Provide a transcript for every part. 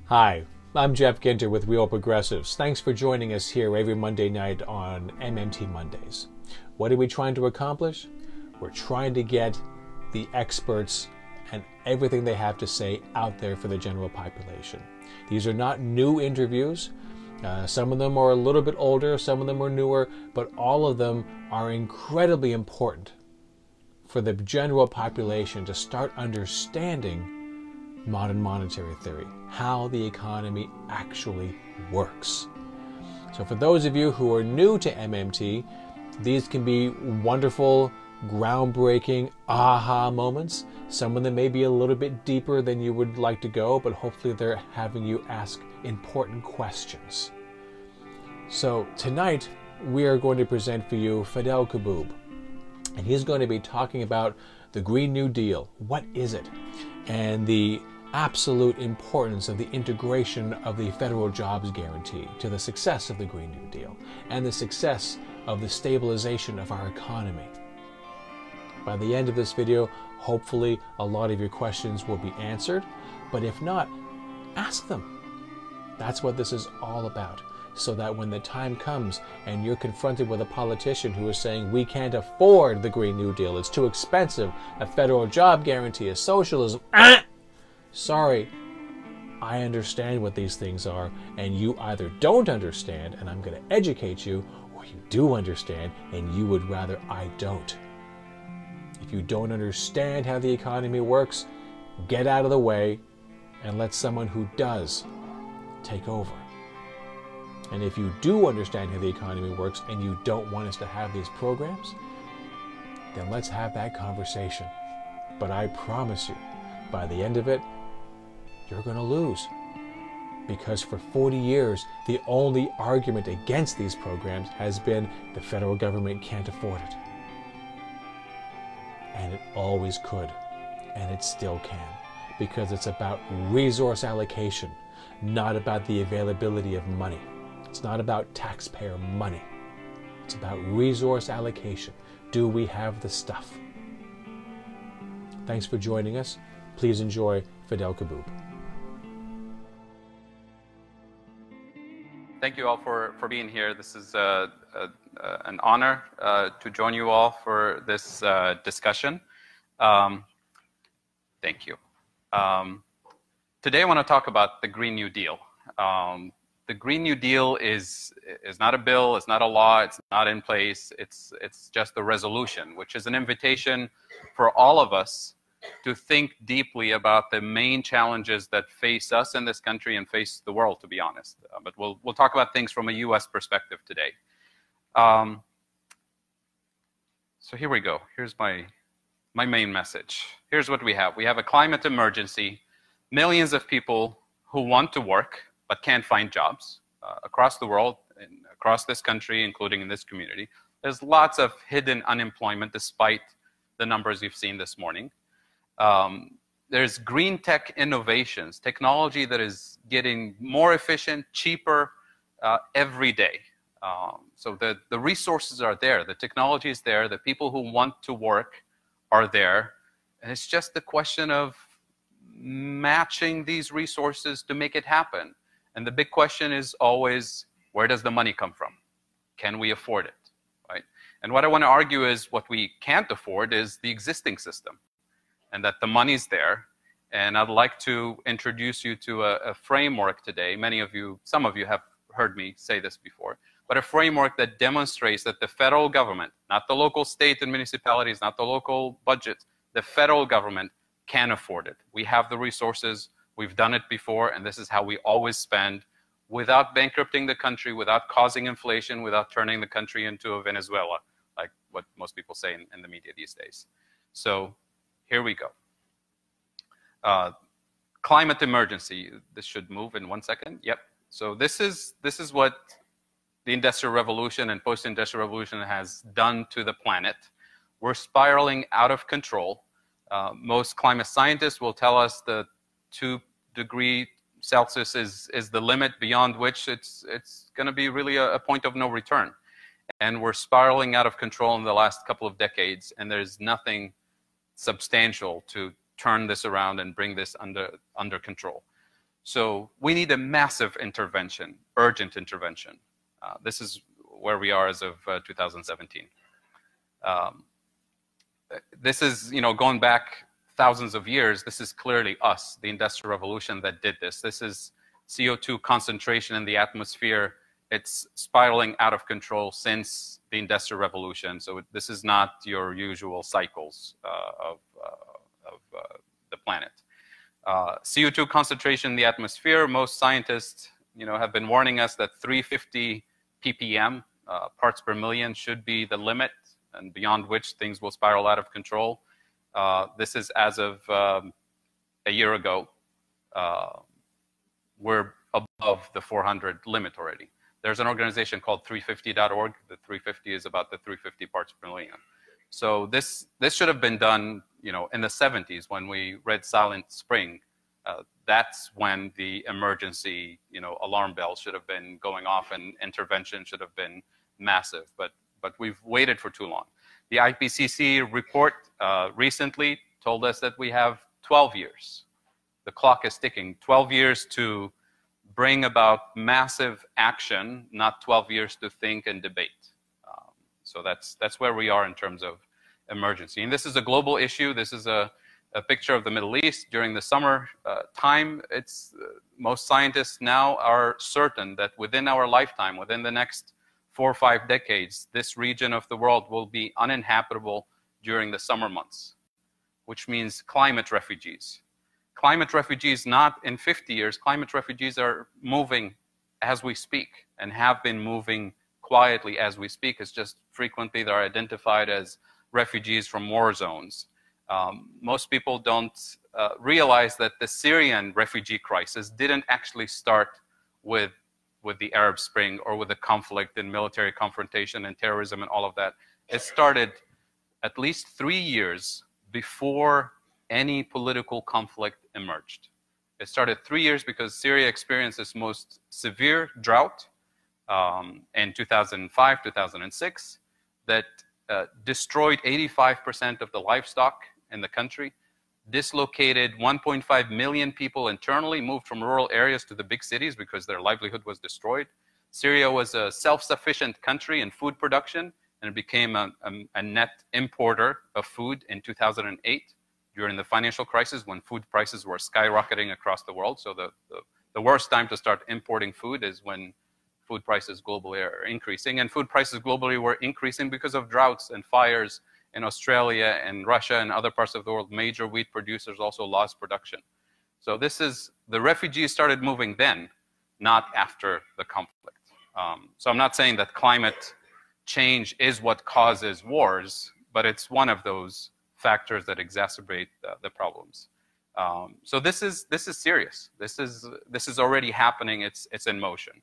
Hi, I'm Jeff Ginter with Real Progressives. Thanks for joining us here every Monday night on MMT Mondays. What are we trying to accomplish? We're trying to get the experts and everything they have to say out there for the general population. These are not new interviews. Some of them are a little bit older, some of them are newer, but all of them are incredibly important for the general population to start understanding modern monetary theory, how the economy actually works. So for those of you who are new to MMT, these can be wonderful, groundbreaking aha moments. Some of them may be a little bit deeper than you would like to go, but hopefully they're having you ask important questions. So tonight we are going to present for you Fidel Kaboub, and he's going to be talking about the Green New Deal. What is it? And the absolute importance of the integration of the federal jobs guarantee to the success of the Green New Deal and the success of the stabilization of our economy. By the end of this video, hopefully a lot of your questions will be answered, but if not, ask them. That's what this is all about, so that when the time comes and you're confronted with a politician who is saying we can't afford the Green New Deal, it's too expensive, a federal job guarantee is socialism, sorry, I understand what these things are, and you either don't understand, and I'm going to educate you, or you do understand, and you would rather I don't. If you don't understand how the economy works, get out of the way and let someone who does take over. And if you do understand how the economy works and you don't want us to have these programs, then let's have that conversation. But I promise you, by the end of it, you're going to lose. Because for 40 years, the only argument against these programs has been the federal government can't afford it. And it always could, and it still can, because it's about resource allocation, not about the availability of money. It's not about taxpayer money. It's about resource allocation. Do we have the stuff? Thanks for joining us. Please enjoy Fidel Kaboub. Thank you all for being here. This is an honor to join you all for this discussion. Thank you. Today I want to talk about the Green New Deal. The Green New Deal is not a bill, it's not a law, it's not in place, it's just a resolution, which is an invitation for all of us to think deeply about the main challenges that face us in this country and face the world, to be honest. But we'll talk about things from a U.S. perspective today. So here we go. Here's my main message. Here's what we have. We have a climate emergency, millions of people who want to work but can't find jobs across the world, and across this country, including in this community. There's lots of hidden unemployment despite the numbers you've seen this morning. There's green tech innovations, technology that is getting more efficient, cheaper every day. So the resources are there, the technology is there, the people who want to work are there, and it's just a question of matching these resources to make it happen. And the big question is always, where does the money come from? Can we afford it, right? And what I want to argue is what we can't afford is the existing system, and that the money's there. And I'd like to introduce you to a framework today. Some of you have heard me say this before, but a framework that demonstrates that the federal government, not the local state and municipalities, not the local budget, the federal government can afford it. We have the resources, we've done it before, and this is how we always spend without bankrupting the country, without causing inflation, without turning the country into a Venezuela, like what most people say in the media these days. So here we go. Climate emergency. This should move in 1 second. Yep. So this is what the Industrial Revolution and post-Industrial Revolution has done to the planet. We're spiraling out of control. Most climate scientists will tell us that 2 degrees Celsius is the limit beyond which it's going to be really a point of no return. And we're spiraling out of control in the last couple of decades, and there's nothing substantial to turn this around and bring this under control. So we need a massive intervention, urgent intervention. This is where we are as of 2017. This is, going back thousands of years, this is clearly us, the Industrial Revolution, that did this. This is CO2 concentration in the atmosphere. It's spiraling out of control since the Industrial Revolution. So this is not your usual cycles of the planet. CO2 concentration in the atmosphere, most scientists have been warning us that 350 ppm, parts per million, should be the limit, and beyond which things will spiral out of control. This is as of a year ago. We're above the 400 limit already. There's an organization called 350.org. The 350 is about the 350 parts per million. So this should have been done, in the 70s when we read Silent Spring. That's when the emergency, alarm bells should have been going off, and intervention should have been massive. But we've waited for too long. The IPCC report recently told us that we have 12 years. The clock is ticking. 12 years to bring about massive action, not 12 years to think and debate. So that's where we are in terms of emergency. And this is a global issue. This is a picture of the Middle East during the summer time. Most scientists now are certain that within our lifetime, within the next 4 or 5 decades, this region of the world will be uninhabitable during the summer months, which means climate refugees. Climate refugees, not in 50 years, climate refugees are moving as we speak and have been moving quietly as we speak. It's just frequently they're identified as refugees from war zones. Most people don't realize that the Syrian refugee crisis didn't actually start with the Arab Spring or with the conflict and military confrontation and terrorism and all of that. It started at least 3 years before any political conflict emerged. It started 3 years because Syria experienced its most severe drought in 2005, 2006, that destroyed 85% of the livestock in the country, dislocated 1.5 million people internally, moved from rural areas to the big cities because their livelihood was destroyed. Syria was a self-sufficient country in food production, and it became a net importer of food in 2008 during the financial crisis when food prices were skyrocketing across the world. So the worst time to start importing food is when food prices globally are increasing. And food prices globally were increasing because of droughts and fires in Australia and Russia and other parts of the world. Major wheat producers also lost production. So the refugees started moving then, not after the conflict. So I'm not saying that climate change is what causes wars, but it's one of those factors that exacerbate the problems. So this is serious. This is already happening. It's in motion.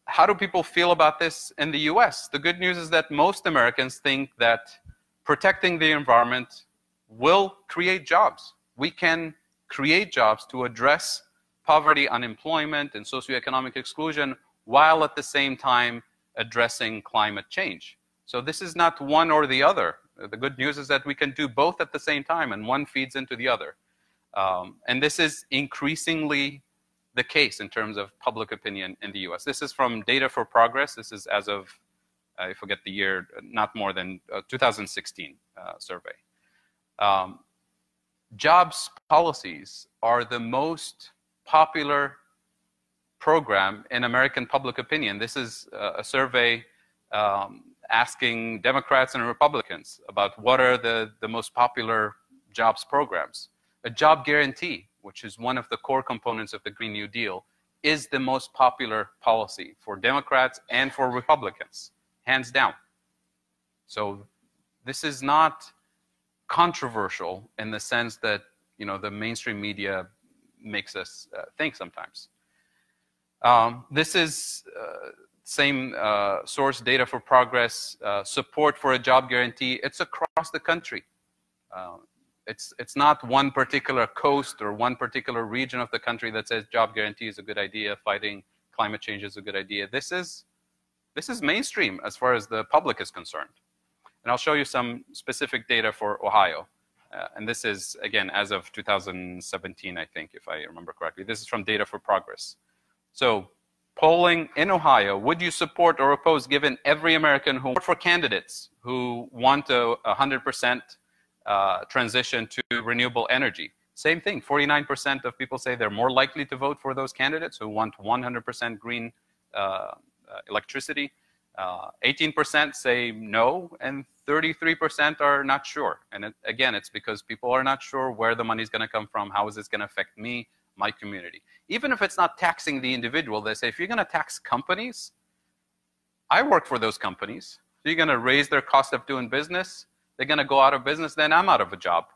How do people feel about this in the US? The good news is that most Americans think that protecting the environment will create jobs. We can create jobs to address poverty, unemployment, and socioeconomic exclusion while at the same time addressing climate change. So this is not one or the other. The good news is that we can do both at the same time, and one feeds into the other. And this is increasingly the case in terms of public opinion in the US. This is from Data for Progress. This is as of, I forget the year, not more than 2016 survey. Jobs policies are the most popular program in American public opinion. This is a survey asking Democrats and Republicans about what are the most popular jobs programs. A job guarantee, which is one of the core components of the Green New Deal, is the most popular policy for Democrats and for Republicans, hands down. So this is not controversial in the sense that the mainstream media makes us think sometimes. This is same source, Data for Progress, support for a job guarantee. It's across the country. It's not one particular coast or one particular region of the country that says job guarantee is a good idea, fighting climate change is a good idea. This is mainstream as far as the public is concerned. And I'll show you some specific data for Ohio. and this is, again, as of 2017, I think, if I remember correctly. This is from Data for Progress. So, polling in Ohio, would you support or oppose, given every American who vote for candidates who want a 100% transition to renewable energy? Same thing, 49% of people say they're more likely to vote for those candidates who want 100% green electricity. 18% say no, and 33% are not sure. And again, it's because people are not sure where the money is going to come from, how is this going to affect me, my community. Even if it's not taxing the individual, they say, if you're going to tax companies, I work for those companies. So you're going to raise their cost of doing business, they're going to go out of business, then I'm out of a job.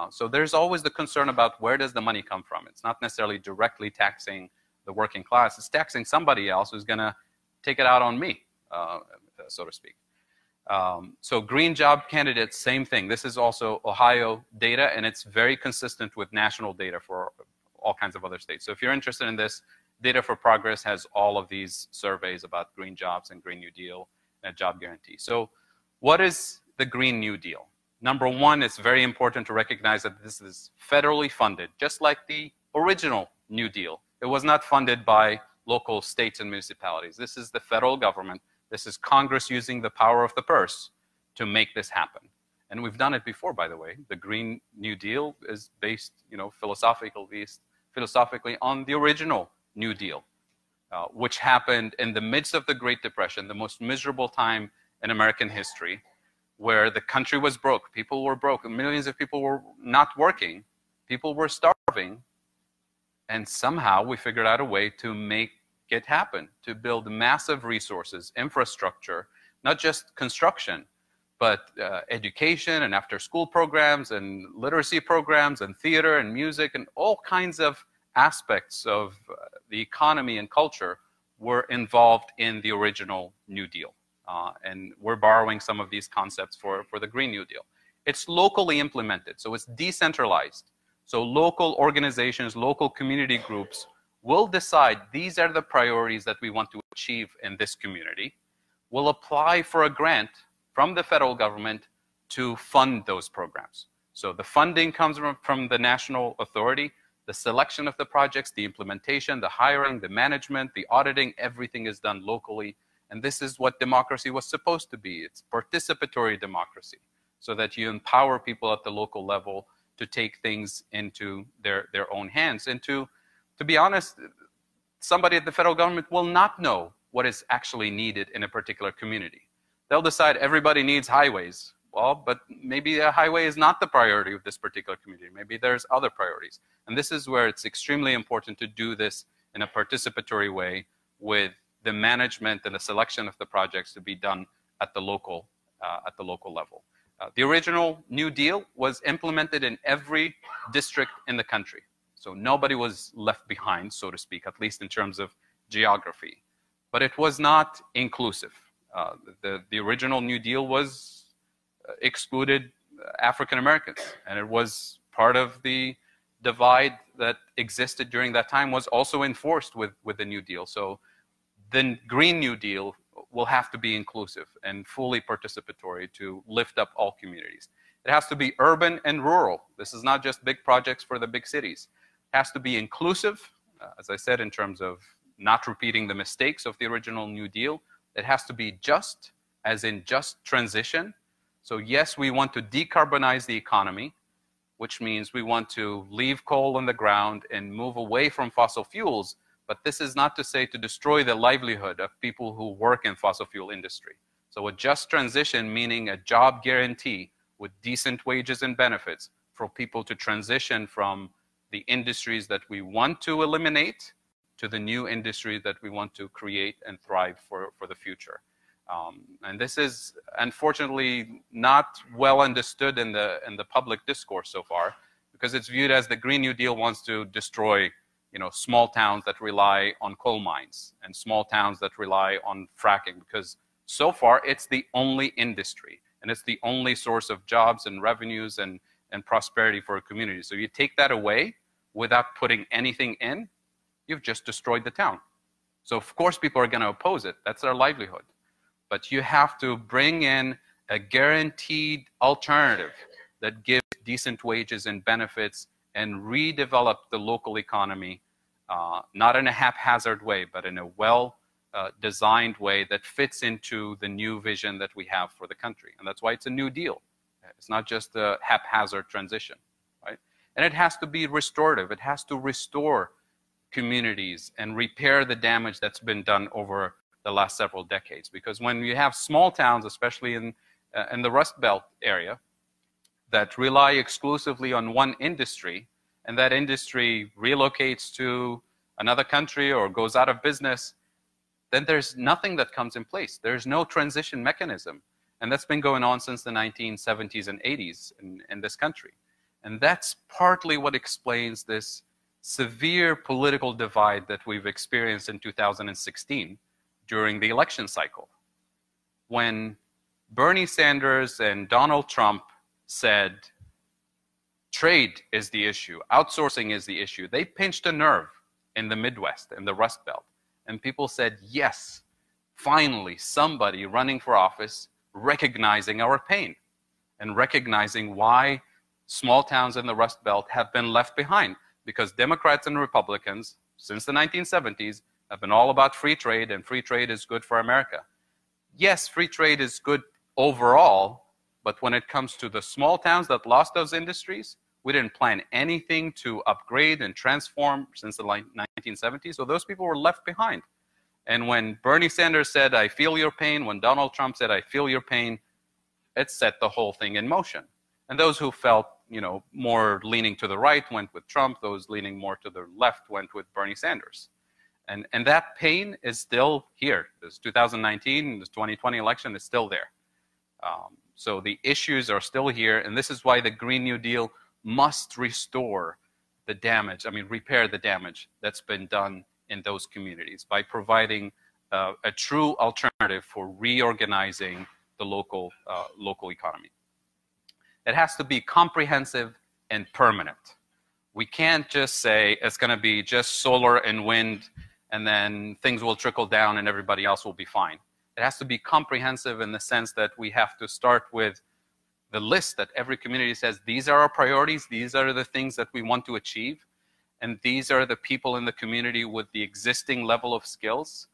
So there's always the concern about where does the money come from. It's not necessarily directly taxing the working class. It's taxing somebody else who's going to take it out on me, so to speak. So green job candidates, same thing. This is also Ohio data, and it's very consistent with national data for all kinds of other states. So if you're interested in this, Data for Progress has all of these surveys about green jobs and Green New Deal and job guarantee. So what is the Green New Deal? Number one, it's very important to recognize that this is federally funded, just like the original New Deal. It was not funded by local states and municipalities. This is the federal government. This is Congress using the power of the purse to make this happen. And we've done it before, by the way. The Green New Deal is based, philosophically on the original New Deal, which happened in the midst of the Great Depression, the most miserable time in American history, where the country was broke, people were broke, millions of people were not working, people were starving, and somehow we figured out a way to make it happen, to build massive resources, infrastructure, not just construction, but education and after-school programs and literacy programs and theater and music and all kinds of aspects of the economy and culture were involved in the original New Deal. And we're borrowing some of these concepts for the Green New Deal. It's locally implemented, so it's decentralized. So local organizations, local community groups will decide these are the priorities that we want to achieve in this community. We'll apply for a grant from the federal government to fund those programs. So the funding comes from the national authority. The selection of the projects, the implementation, the hiring, the management, the auditing, everything is done locally. And this is what democracy was supposed to be. It's participatory democracy, so that you empower people at the local level to take things into their own hands. And to be honest, somebody at the federal government will not know what is actually needed in a particular community. They'll decide everybody needs highways. Well, but maybe a highway is not the priority of this particular community. Maybe there's other priorities. And this is where it's extremely important to do this in a participatory way, with the management and the selection of the projects to be done at the local level. The original New Deal was implemented in every district in the country. So nobody was left behind, so to speak, at least in terms of geography. But it was not inclusive. The original New Deal was excluded African Americans, and it was part of the divide that existed during that time was also enforced with the New Deal. So the Green New Deal will have to be inclusive and fully participatory to lift up all communities. It has to be urban and rural. This is not just big projects for the big cities. It has to be inclusive, as I said, in terms of not repeating the mistakes of the original New Deal. It has to be just, as in just transition. So yes, we want to decarbonize the economy, which means we want to leave coal on the ground and move away from fossil fuels. But this is not to say to destroy the livelihood of people who work in fossil fuel industry. So a just transition, meaning a job guarantee with decent wages and benefits for people to transition from the industries that we want to eliminate to the new industries that we want to create and thrive for the future. And this is unfortunately not well understood in the public discourse so far, because it's viewed as the Green New Deal wants to destroy small towns that rely on coal mines and small towns that rely on fracking, because so far it's the only industry and it's the only source of jobs and revenues and prosperity for a community. So you take that away without putting anything in, you've just destroyed the town. So of course people are going to oppose it. That's their livelihood. But you have to bring in a guaranteed alternative that gives decent wages and benefits and redevelop the local economy, not in a haphazard way, but in a well-designed way that fits into the new vision that we have for the country. And that's why it's a New Deal. It's not just a haphazard transition, right? And it has to be restorative. It has to restore communities and repair the damage that's been done over the last several decades. Because when you have small towns, especially in the Rust Belt area, that rely exclusively on one industry, and that industry relocates to another country or goes out of business, then there's nothing that comes in place. There's no transition mechanism. And that's been going on since the 1970s and 80s in this country. And that's partly what explains this severe political divide that we've experienced in 2016 during the election cycle. When Bernie Sanders and Donald Trump said, trade is the issue, outsourcing is the issue, they pinched a nerve in the Midwest, in the Rust Belt. And people said, yes, finally somebody running for office recognizing our pain and recognizing why small towns in the Rust Belt have been left behind, because Democrats and Republicans since the 1970s have been all about free trade, and free trade is good for America. Yes, free trade is good overall, but when it comes to the small towns that lost those industries, we didn't plan anything to upgrade and transform since the 1970s, so those people were left behind. And when Bernie Sanders said, I feel your pain, when Donald Trump said, I feel your pain, it set the whole thing in motion. And those who felt, more leaning to the right went with Trump. Those leaning more to the left went with Bernie Sanders. And that pain is still here. This 2019, this 2020 election is still there. So the issues are still here. And this is why the Green New Deal must restore the damage, repair the damage that's been done in those communities by providing a true alternative for reorganizing the local economy. It has to be comprehensive and permanent. We can't just say it's going to be just solar and wind and then things will trickle down and everybody else will be fine. It has to be comprehensive in the sense that we have to start with the list that every community says, these are our priorities, these are the things that we want to achieve, and these are the people in the community with the existing level of skills.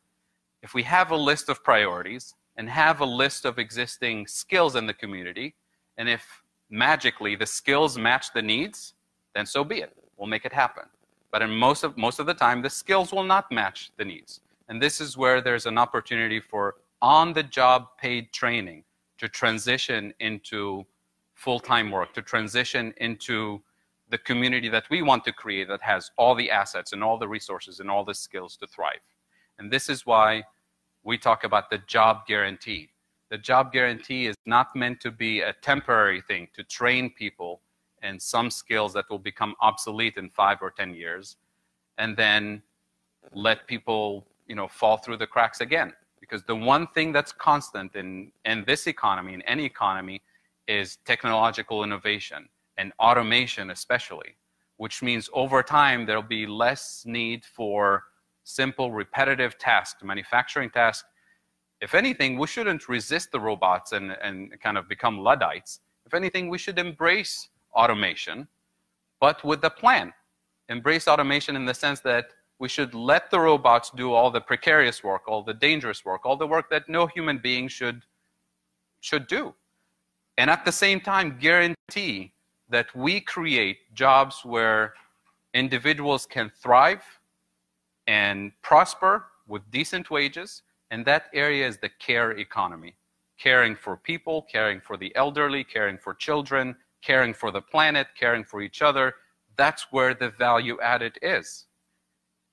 If we have a list of priorities and have a list of existing skills in the community, and if magically the skills match the needs, then so be it. We'll make it happen. But in most of the time, the skills will not match the needs. And this is where there's an opportunity for on-the-job paid training to transition into full-time work, to transition into the community that we want to create that has all the assets and all the resources and all the skills to thrive. And this is why we talk about the job guarantee. The job guarantee is not meant to be a temporary thing to train people in some skills that will become obsolete in 5 or 10 years and then let people fall through the cracks again. Because the one thing that's constant in this economy, in any economy, is technological innovation and automation especially, which means over time there'll be less need for simple repetitive tasks, manufacturing tasks. If anything, we shouldn't resist the robots and kind of become Luddites. If anything, we should embrace automation, but with a plan. Embrace automation in the sense that we should let the robots do all the precarious work, all the dangerous work, all the work that no human being should do. And at the same time, guarantee that we create jobs where individuals can thrive and prosper with decent wages. And that area is the care economy. Caring for people, caring for the elderly, caring for children, caring for the planet, caring for each other. That's where the value added is.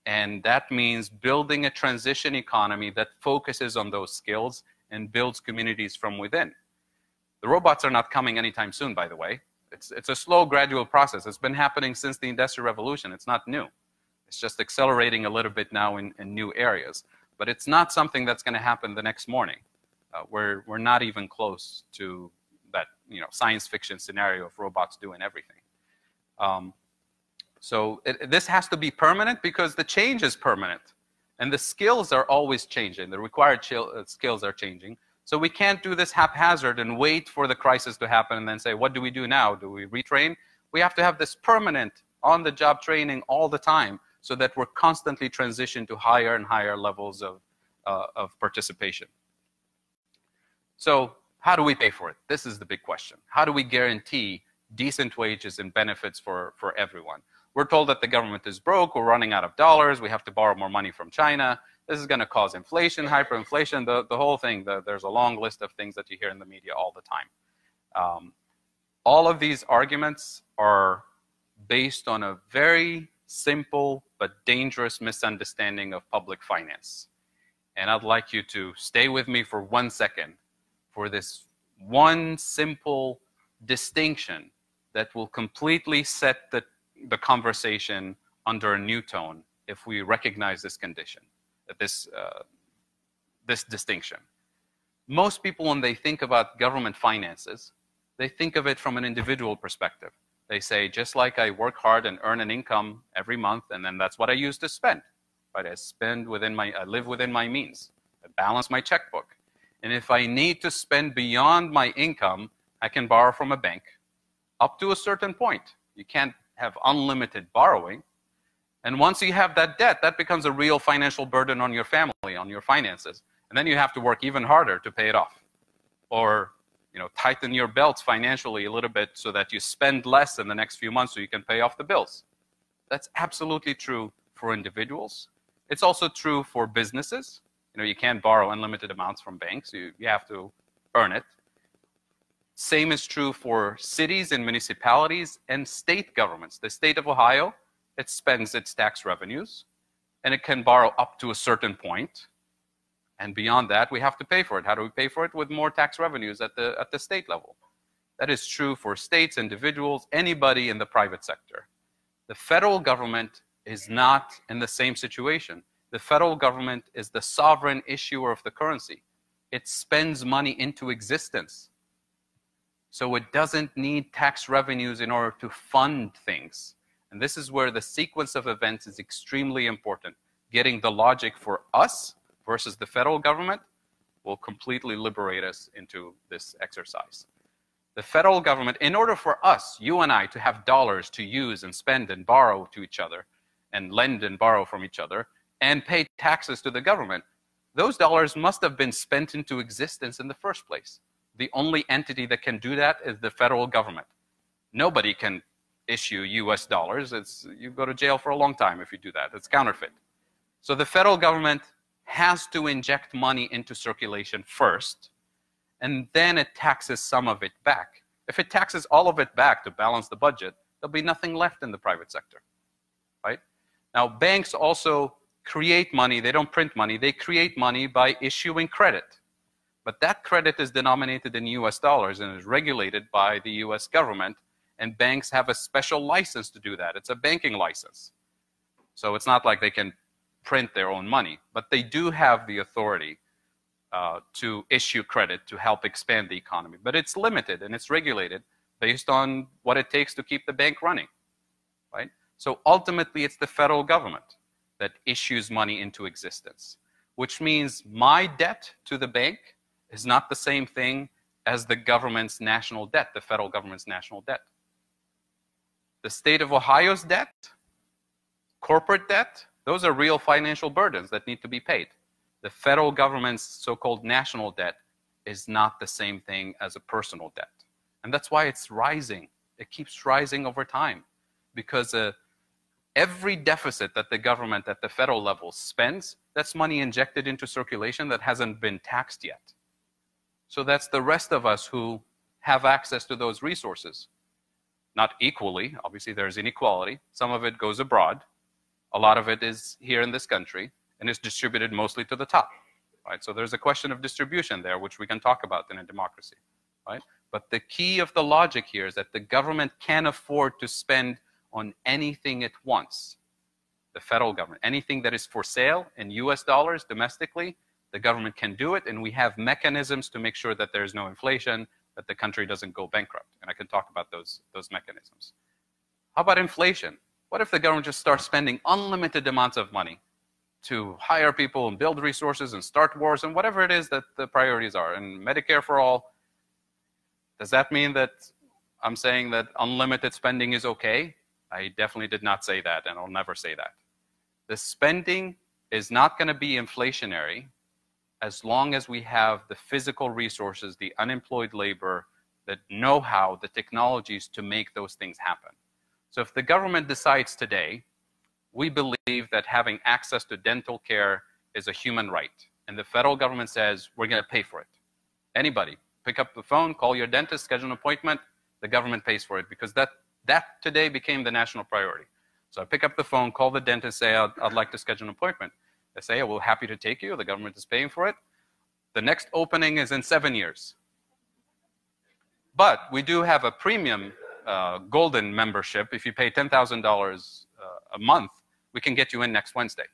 And that means building a transition economy that focuses on those skills and builds communities from within. The robots are not coming anytime soon, by the way. It's a slow, gradual process. It's been happening since the Industrial Revolution. It's not new. It's just accelerating a little bit now in new areas. But it's not something that's going to happen the next morning. We're not even close to that science fiction scenario of robots doing everything. So this has to be permanent because the change is permanent. And the skills are always changing. The required skills are changing. So we can't do this haphazard and wait for the crisis to happen and then say, what do we do now? Do we retrain? We have to have this permanent on-the-job training all the time so that we're constantly transitioning to higher and higher levels of participation. So how do we pay for it? This is the big question. How do we guarantee decent wages and benefits for everyone? We're told that the government is broke, we're running out of dollars, we have to borrow more money from China. This is going to cause inflation, hyperinflation, the whole thing. There's a long list of things that you hear in the media all the time. All of these arguments are based on a very simple but dangerous misunderstanding of public finance. And I'd like you to stay with me for 1 second for this one simple distinction that will completely set the conversation under a new tone if we recognize this condition, this distinction. Most people, when they think about government finances, they think of it from an individual perspective. They say, just like I work hard and earn an income every month, and then that's what I use to spend. Right? I live within my means. I balance my checkbook. And if I need to spend beyond my income, I can borrow from a bank up to a certain point. You can't have unlimited borrowing. And once you have that debt, that becomes a real financial burden on your family, on your finances. And then you have to work even harder to pay it off. Or, tighten your belts financially a little bit so that you spend less in the next few months so you can pay off the bills. That's absolutely true for individuals. It's also true for businesses. You can't borrow unlimited amounts from banks. You have to earn it. Same is true for cities and municipalities and state governments. The state of Ohio, it spends its tax revenues, and it can borrow up to a certain point. And beyond that, we have to pay for it. How do we pay for it? With more tax revenues at the state level. That is true for states, individuals, anybody in the private sector. The federal government is not in the same situation. The federal government is the sovereign issuer of the currency. It spends money into existence. So it doesn't need tax revenues in order to fund things. And this is where the sequence of events is extremely important. Getting the logic for us versus the federal government will completely liberate us into this exercise. The federal government, in order for us, you and I, to have dollars to use and spend and borrow to each other, and lend and borrow from each other, and pay taxes to the government, those dollars must have been spent into existence in the first place. The only entity that can do that is the federal government. Nobody can issue US dollars. You go to jail for a long time if you do that. It's counterfeit. So the federal government has to inject money into circulation first, and then it taxes some of it back. If it taxes all of it back to balance the budget, there'll be nothing left in the private sector, right? Now, banks also create money. They don't print money. They create money by issuing credit. But that credit is denominated in US dollars and is regulated by the US government, and banks have a special license to do that. It's a banking license. So it's not like they can print their own money, but they do have the authority to issue credit to help expand the economy. But it's limited and it's regulated based on what it takes to keep the bank running, right? So ultimately, it's the federal government that issues money into existence, which means my debt to the bank is not the same thing as the government's national debt, the federal government's national debt. The state of Ohio's debt, corporate debt, those are real financial burdens that need to be paid. The federal government's so-called national debt is not the same thing as a personal debt. And that's why it's rising. It keeps rising over time, because every deficit that the government at the federal level spends, that's money injected into circulation that hasn't been taxed yet. So that's the rest of us who have access to those resources. Not equally, obviously there's inequality. Some of it goes abroad. A lot of it is here in this country, and is distributed mostly to the top, right? So there's a question of distribution there, which we can talk about in a democracy, right? But the key of the logic here is that the government can't afford to spend on anything it wants. The federal government, anything that is for sale in US dollars domestically, the government can do it, and we have mechanisms to make sure that there's no inflation, that the country doesn't go bankrupt. And I can talk about those mechanisms. How about inflation? What if the government just starts spending unlimited amounts of money? to hire people and build resources and start wars and whatever it is that the priorities are. And Medicare for all, does that mean that I'm saying that unlimited spending is okay? I definitely did not say that, and I'll never say that. The spending is not going to be inflationary as long as we have the physical resources, the unemployed labor, the know-how, the technologies to make those things happen. So if the government decides today, we believe that having access to dental care is a human right, and the federal government says, we're going to pay for it. Anybody, pick up the phone, call your dentist, schedule an appointment, the government pays for it, because that today became the national priority. So I pick up the phone, call the dentist, say, I'd like to schedule an appointment. They say, oh, we're happy to take you. The government is paying for it. The next opening is in 7 years. But we do have a premium golden membership. If you pay $10,000 a month, we can get you in next Wednesday.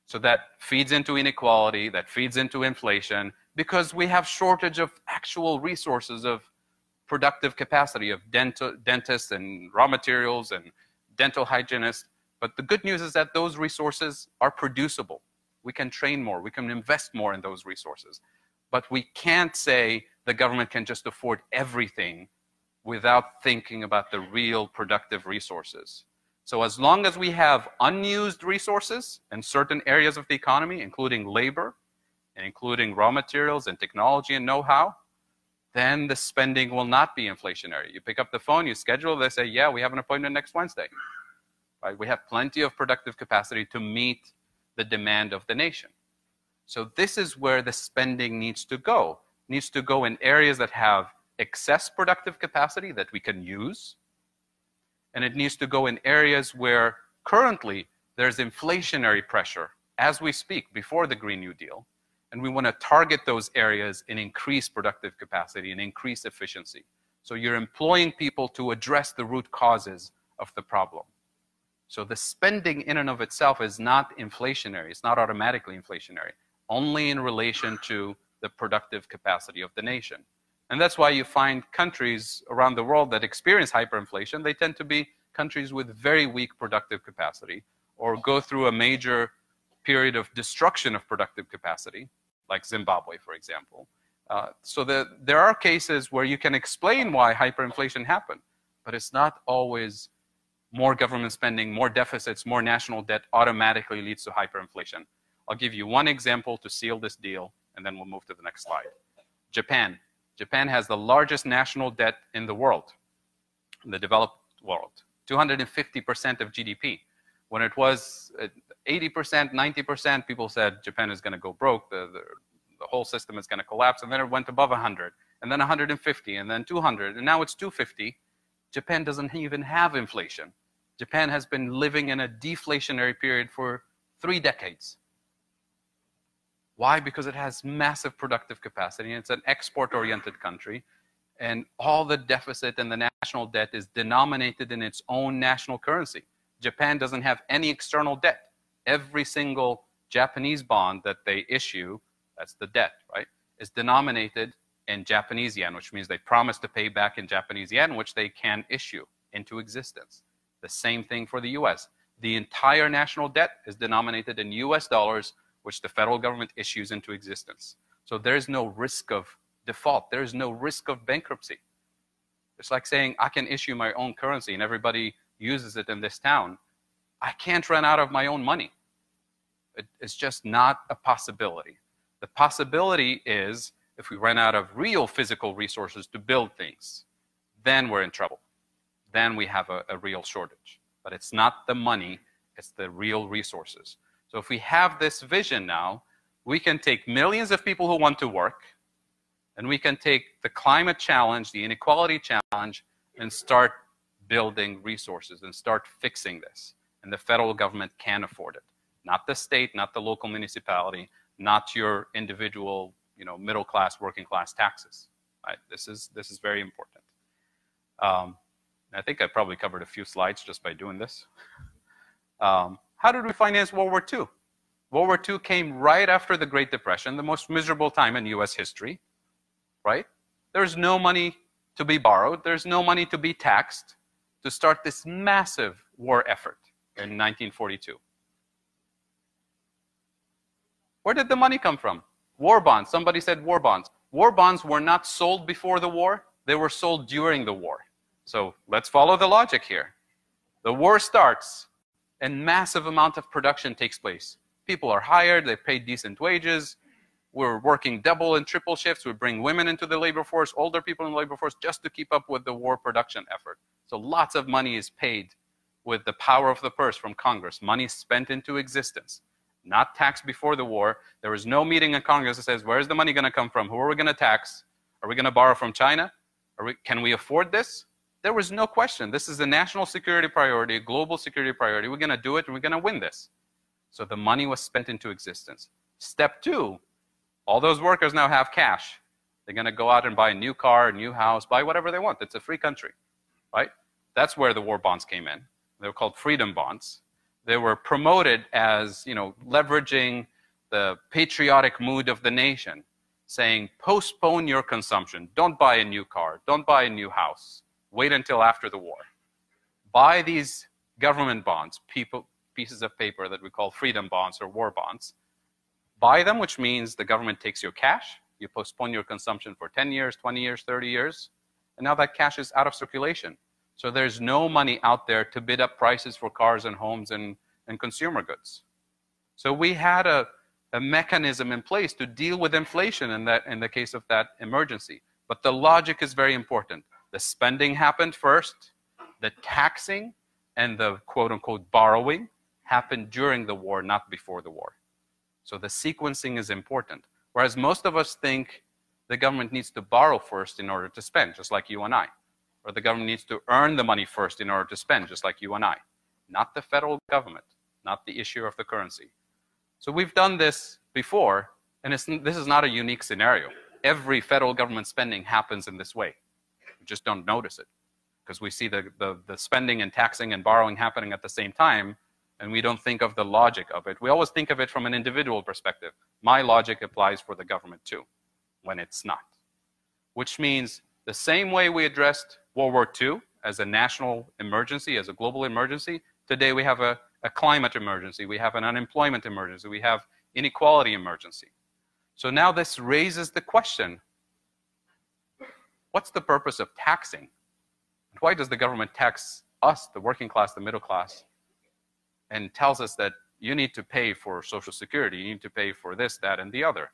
So that feeds into inequality, that feeds into inflation, because we have shortage of actual resources of productive capacity of dentists and raw materials and dental hygienists. But the good news is that those resources are producible. We can train more. We can invest more in those resources. But we can't say the government can just afford everything without thinking about the real productive resources. So as long as we have unused resources in certain areas of the economy, including labor, and including raw materials and technology and know-how, then the spending will not be inflationary. You pick up the phone, you schedule, they say, yeah, we have an appointment next Wednesday. Right? We have plenty of productive capacity to meet the demand of the nation. So this is where the spending needs to go. It needs to go in areas that have excess productive capacity that we can use. And it needs to go in areas where currently there's inflationary pressure as we speak before the Green New Deal. And we want to target those areas and increase productive capacity and increase efficiency. So you're employing people to address the root causes of the problem. So the spending in and of itself is not inflationary. It's not automatically inflationary, only in relation to the productive capacity of the nation. And that's why you find countries around the world that experience hyperinflation, they tend to be countries with very weak productive capacity or go through a major period of destruction of productive capacity, like Zimbabwe, for example. So there are cases where you can explain why hyperinflation happened, but it's not always more government spending, more deficits, more national debt automatically leads to hyperinflation. I'll give you one example to seal this deal, and then we'll move to the next slide. Japan. Japan has the largest national debt in the world, in the developed world, 250% of GDP. When it was 80%, 90%, people said Japan is going to go broke, the whole system is going to collapse, and then it went above 100, and then 150, and then 200, and now it's 250. Japan doesn't even have inflation. Japan has been living in a deflationary period for 3 decades. Why? Because it has massive productive capacity, and it's an export-oriented country, and all the deficit and the national debt is denominated in its own national currency. Japan doesn't have any external debt. Every single Japanese bond that they issue, that's the debt, right, is denominated in Japanese yen, which means they promise to pay back in Japanese yen, which they can issue into existence. The same thing for the US. The entire national debt is denominated in US dollars, which the federal government issues into existence. So there's no risk of default. There's no risk of bankruptcy. It's like saying, I can issue my own currency and everybody uses it in this town. I can't run out of my own money. It's just not a possibility. The possibility is if we run out of real physical resources to build things, then we're in trouble. Then we have a real shortage. But it's not the money, it's the real resources. So if we have this vision now, we can take millions of people who want to work, and we can take the climate challenge, the inequality challenge, and start building resources and start fixing this. And the federal government can afford it. Not the state, not the local municipality, not your individual, middle class, working class taxes. Right? This is very important. I think I probably covered a few slides just by doing this. How did we finance World War II? World War II came right after the Great Depression, the most miserable time in US history, right? There's no money to be borrowed. There's no money to be taxed to start this massive war effort in 1942. Where did the money come from? War bonds. Somebody said war bonds. War bonds were not sold before the war. They were sold during the war. So let's follow the logic here. The war starts, and massive amount of production takes place. People are hired. They pay decent wages. We're working double and triple shifts. We bring women into the labor force, older people in the labor force, just to keep up with the war production effort. So lots of money is paid with the power of the purse from Congress, money spent into existence, not taxed before the war. There was no meeting in Congress that says, where's the money going to come from? Who are we going to tax? Are we going to borrow from China? Can we afford this? There was no question. This is a national security priority, a global security priority. We're going to do it, and we're going to win this. So the money was spent into existence. Step two, all those workers now have cash. They're going to go out and buy a new car, a new house, buy whatever they want. It's a free country, right? That's where the war bonds came in. They were called freedom bonds. They were promoted as, leveraging the patriotic mood of the nation, saying, postpone your consumption. Don't buy a new car. Don't buy a new house. Wait until after the war. Buy these government bonds, pieces of paper that we call freedom bonds or war bonds. Buy them, which means the government takes your cash. You postpone your consumption for 10 years, 20 years, 30 years. And now that cash is out of circulation. So there's no money out there to bid up prices for cars and homes and consumer goods. So we had a mechanism in place to deal with inflation in the case of that emergency. But the logic is very important. The spending happened first. The taxing and the quote-unquote borrowing happened during the war, not before the war. So the sequencing is important. Whereas most of us think the government needs to borrow first in order to spend, just like you and I. Or the government needs to earn the money first in order to spend, just like you and I. Not the federal government, not the issue of the currency. So we've done this before, and this is not a unique scenario. Every federal government spending happens in this way. We just don't notice it, because we see the spending and taxing and borrowing happening at the same time, and we don't think of the logic of it. We always think of it from an individual perspective. My logic applies for the government too, when it's not. Which means the same way we addressed World War II as a national emergency, as a global emergency, today we have a climate emergency, we have an unemployment emergency, we have inequality emergency. So now this raises the question, what's the purpose of taxing? Why does the government tax us, the working class, the middle class, and tells us that you need to pay for Social Security, you need to pay for this, that, and the other,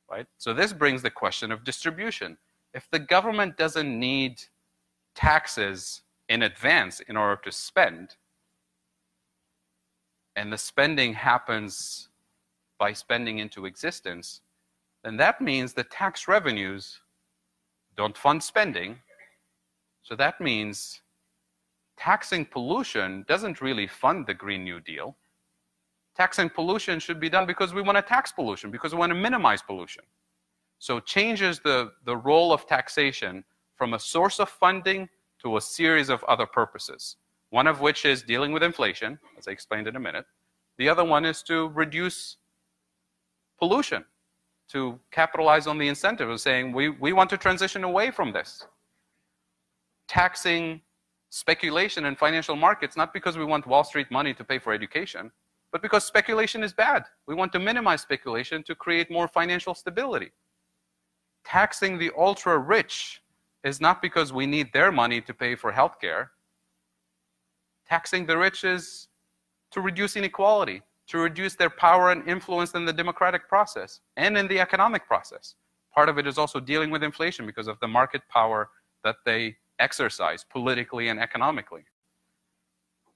right? So this brings the question of distribution. If the government doesn't need taxes in advance in order to spend, and the spending happens by spending into existence, then that means the tax revenues don't fund spending. So that means taxing pollution doesn't really fund the Green New Deal. Taxing pollution should be done because we want to tax pollution, because we want to minimize pollution. So it changes the role of taxation from a source of funding to a series of other purposes. One of which is dealing with inflation, as I explained in a minute. The other one is to reduce pollution, to capitalize on the incentive of saying we want to transition away from this. Taxing speculation in financial markets, not because we want Wall Street money to pay for education, but because speculation is bad. We want to minimize speculation to create more financial stability. Taxing the ultra-rich is not because we need their money to pay for healthcare. Taxing the rich is to reduce inequality, to reduce their power and influence in the democratic process and in the economic process. Part of it is also dealing with inflation because of the market power that they exercise politically and economically.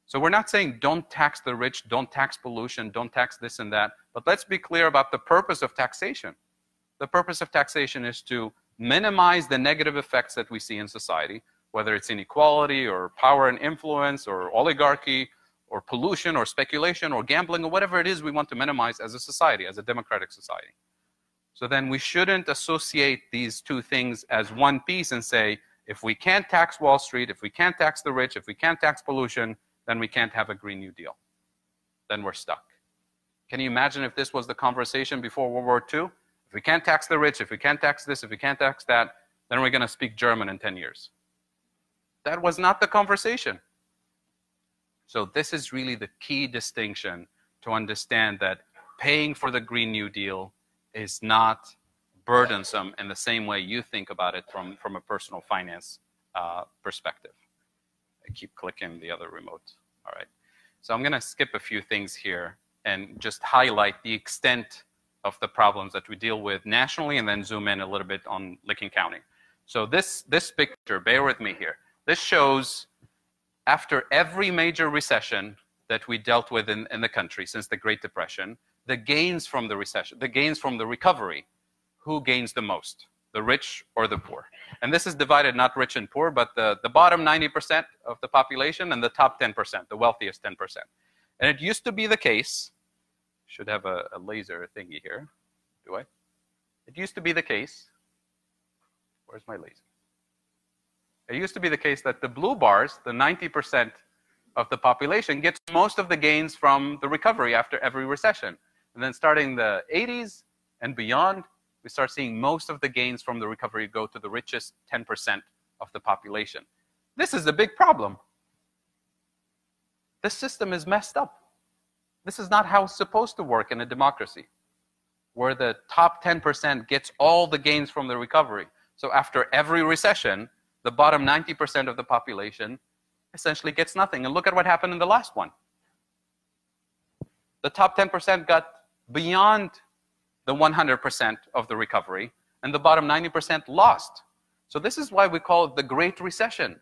So we're not saying don't tax the rich, don't tax pollution, don't tax this and that, but let's be clear about the purpose of taxation. The purpose of taxation is to minimize the negative effects that we see in society, whether it's inequality or power and influence or oligarchy or pollution or speculation or gambling or whatever it is we want to minimize as a society, as a democratic society. So then we shouldn't associate these two things as one piece and say, if we can't tax Wall Street, if we can't tax the rich, if we can't tax pollution, then we can't have a Green New Deal. Then we're stuck. Can you imagine if this was the conversation before World War II? If we can't tax the rich, if we can't tax this, if we can't tax that, then we're going to speak German in 10 years. That was not the conversation. So this is really the key distinction to understand that paying for the Green New Deal is not burdensome in the same way you think about it from a personal finance perspective. I keep clicking the other remote. All right. So I'm going to skip a few things here and just highlight the extent of the problems that we deal with nationally, and then zoom in a little bit on Licking County. So this picture, bear with me here. This shows after every major recession that we dealt with in the country since the Great Depression, the gains from the recession, the gains from the recovery, who gains the most, the rich or the poor? And this is divided not rich and poor, but the bottom 90% of the population and the top 10%, the wealthiest 10%. And it used to be the case, should have a laser thingy here, do I? It used to be the case, where's my laser? It used to be the case that the blue bars, the 90% of the population, gets most of the gains from the recovery after every recession. And then starting the 80s and beyond, we start seeing most of the gains from the recovery go to the richest 10% of the population. This is a big problem. This system is messed up. This is not how it's supposed to work in a democracy, where the top 10% gets all the gains from the recovery. So after every recession, the bottom 90% of the population essentially gets nothing. And look at what happened in the last one. The top 10% got beyond the 100% of the recovery, and the bottom 90% lost. So this is why we call it the Great Recession.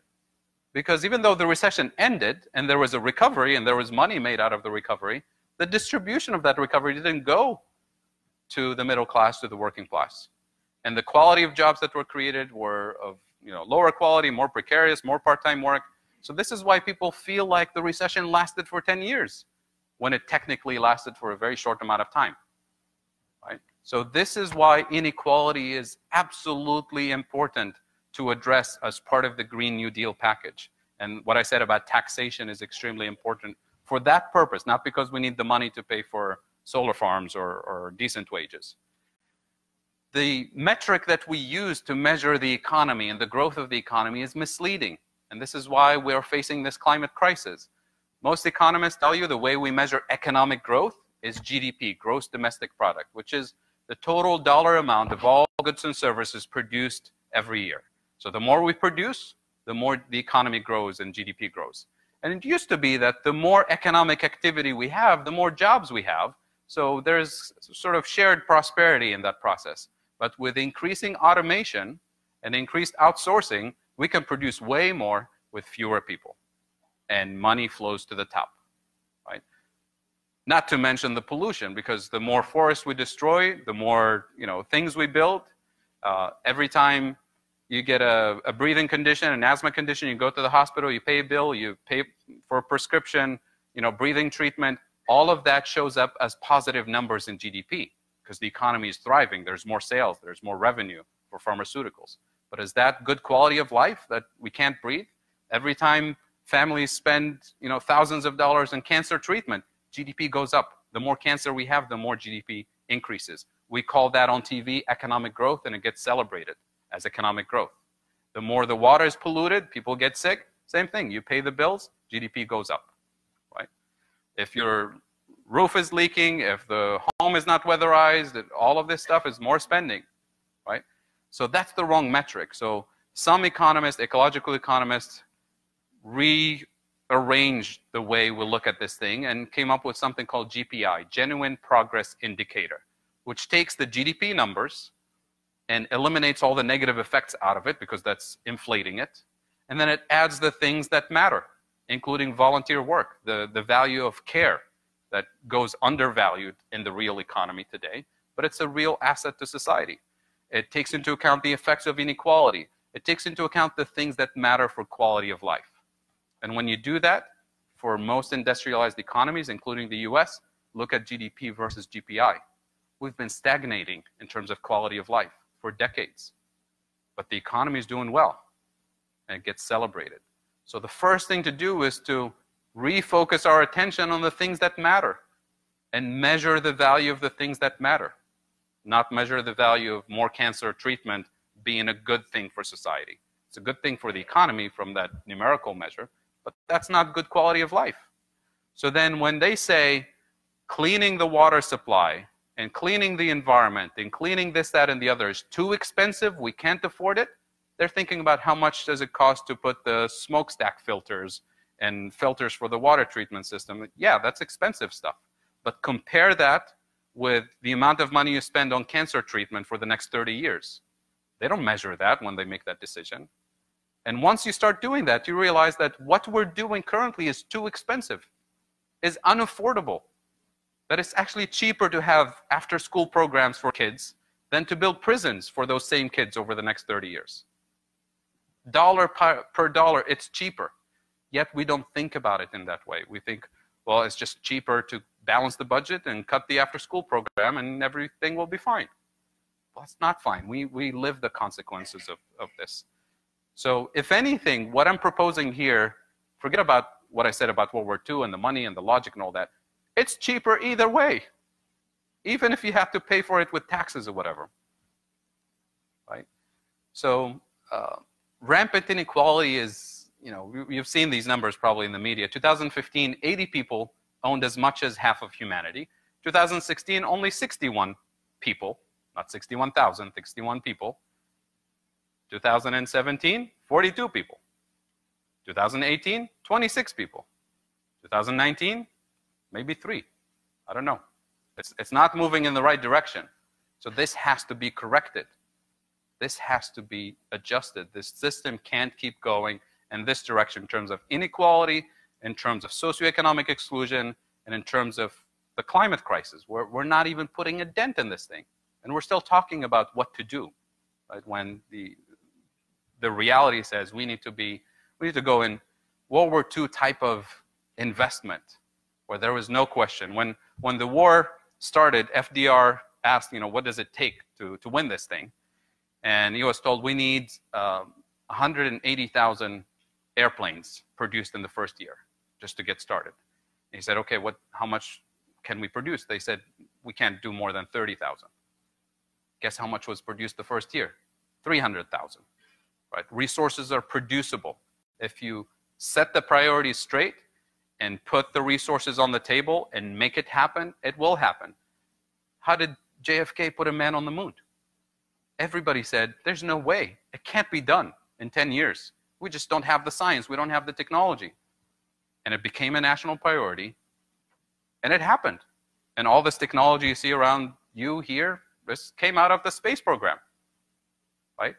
Because even though the recession ended, and there was a recovery, and there was money made out of the recovery, the distribution of that recovery didn't go to the middle class, to the working class. And the quality of jobs that were created were of lower quality, more precarious, more part-time work. So this is why people feel like the recession lasted for 10 years, when it technically lasted for a very short amount of time. Right? So this is why inequality is absolutely important to address as part of the Green New Deal package. And what I said about taxation is extremely important for that purpose, not because we need the money to pay for solar farms or decent wages. The metric that we use to measure the economy and the growth of the economy is misleading. And this is why we're facing this climate crisis. Most economists tell you the way we measure economic growth is GDP, gross domestic product, which is the total dollar amount of all goods and services produced every year. So the more we produce, the more the economy grows and GDP grows. And it used to be that the more economic activity we have, the more jobs we have. So there's sort of shared prosperity in that process. But with increasing automation and increased outsourcing, we can produce way more with fewer people. And money flows to the top. Right? Not to mention the pollution, because the more forests we destroy, the more things we build. Every time you get a breathing condition, an asthma condition, you go to the hospital, you pay a bill, you pay for a prescription, breathing treatment. All of that shows up as positive numbers in GDP because the economy is thriving. There's more sales, there's more revenue for pharmaceuticals. But is that good quality of life that we can't breathe? Every time families spend thousands of dollars in cancer treatment, GDP goes up. The more cancer we have, the more GDP increases. We call that on TV economic growth, and it gets celebrated as economic growth. The more the water is polluted, people get sick. Same thing. You pay the bills, GDP goes up. Right? If your roof is leaking, if the home is not weatherized, all of this stuff is more spending. Right? So that's the wrong metric. So some economists, ecological economists, rearranged the way we look at this thing and came up with something called GPI, Genuine Progress Indicator, which takes the GDP numbers and eliminates all the negative effects out of it because that's inflating it. And then it adds the things that matter, including volunteer work, the value of care that goes undervalued in the real economy today, but it's a real asset to society. It takes into account the effects of inequality. It takes into account the things that matter for quality of life. And when you do that, for most industrialized economies, including the US, look at GDP versus GPI. We've been stagnating in terms of quality of life for decades. But the economy is doing well, and it gets celebrated. So the first thing to do is to refocus our attention on the things that matter and measure the value of the things that matter, not measure the value of more cancer treatment being a good thing for society. It's a good thing for the economy from that numerical measure, but that's not good quality of life. So then when they say cleaning the water supply and cleaning the environment and cleaning this, that, and the other is too expensive, we can't afford it, they're thinking about how much does it cost to put the smokestack filters and filters for the water treatment system. Yeah, that's expensive stuff. But compare that with the amount of money you spend on cancer treatment for the next 30 years. They don't measure that when they make that decision. And once you start doing that, you realize that what we're doing currently is too expensive, is unaffordable. That it's actually cheaper to have after-school programs for kids than to build prisons for those same kids over the next 30 years. Dollar per dollar, it's cheaper. Yet we don't think about it in that way. We think, well, it's just cheaper to balance the budget and cut the after-school program and everything will be fine. Well, it's not fine. We live the consequences of this. So if anything, what I'm proposing here, forget about what I said about World War II and the money and the logic and all that. It's cheaper either way, even if you have to pay for it with taxes or whatever, right? So rampant inequality is, you know, you've seen these numbers probably in the media. 2015, 80 people owned as much as half of humanity. 2016, only 61 people, not 61,000, 61 people. 2017, 42 people. 2018, 26 people. 2019, maybe 3. I don't know. It's not moving in the right direction. So this has to be corrected. This has to be adjusted. This system can't keep going in this direction in terms of inequality, in terms of socioeconomic exclusion, and in terms of the climate crisis. We're not even putting a dent in this thing. And we're still talking about what to do, right? When the reality says we need to go in World War II type of investment, where there was no question. When the war started, FDR asked, you know, what does it take to win this thing? And he was told we need 180,000 airplanes produced in the first year just to get started. And he said, okay, how much can we produce? They said, we can't do more than 30,000. Guess how much was produced the first year? 300,000. Right? Resources are producible. If you set the priorities straight and put the resources on the table and make it happen, it will happen. How did JFK put a man on the moon? Everybody said, there's no way. It can't be done in 10 years. We just don't have the science. We don't have the technology. And it became a national priority. And it happened. And all this technology you see around you here, this came out of the space program. Right?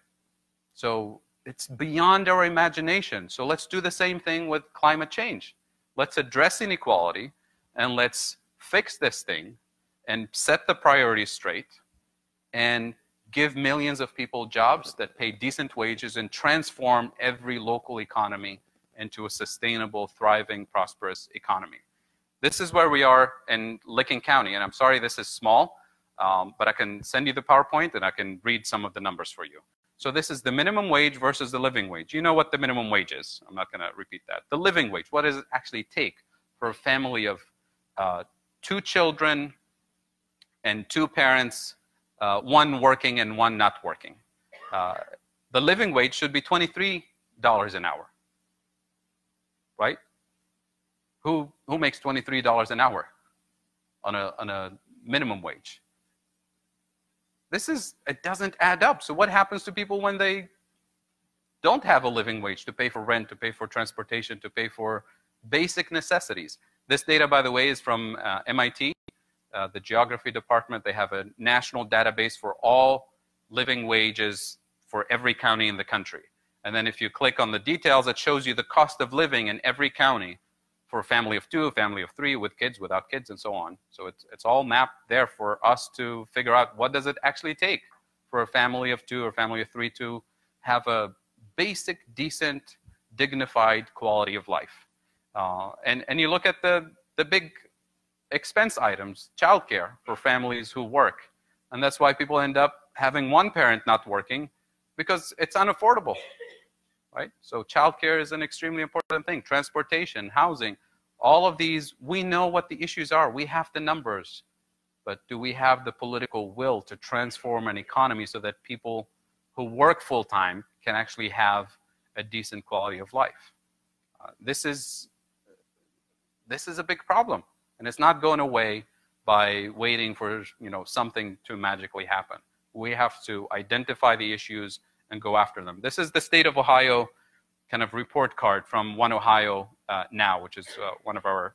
So it's beyond our imagination. So let's do the same thing with climate change. Let's address inequality and let's fix this thing and set the priorities straight and give millions of people jobs that pay decent wages and transform every local economy into a sustainable, thriving, prosperous economy. This is where we are in Licking County. And I'm sorry this is small, but I can send you the PowerPoint and I can read some of the numbers for you. So this is the minimum wage versus the living wage. You know what the minimum wage is. I'm not going to repeat that. The living wage, what does it actually take for a family of 2 children and 2 parents, 1 working and 1 not working? The living wage should be $23 an hour, right? Who makes $23 an hour on a minimum wage? It doesn't add up. So what happens to people when they don't have a living wage to pay for rent, to pay for transportation, to pay for basic necessities? This data, by the way, is from MIT, the geography department. They have a national database for all living wages for every county in the country. And then if you click on the details, it shows you the cost of living in every county for a family of 2, a family of 3, with kids, without kids, and so on. So it's all mapped there for us to figure out what does it actually take for a family of 2 or family of 3 to have a basic, decent, dignified quality of life. And you look at the big expense items, childcare for families who work. And that's why people end up having one parent not working, because it's unaffordable. Right? So childcare is an extremely important thing. Transportation, housing, all of these, we know what the issues are. We have the numbers. But do we have the political will to transform an economy so that people who work full-time can actually have a decent quality of life? This is a big problem. And it's not going away by waiting for something to magically happen. We have to identify the issues and go after them. This is the state of Ohio kind of report card from One Ohio Now, which is one of our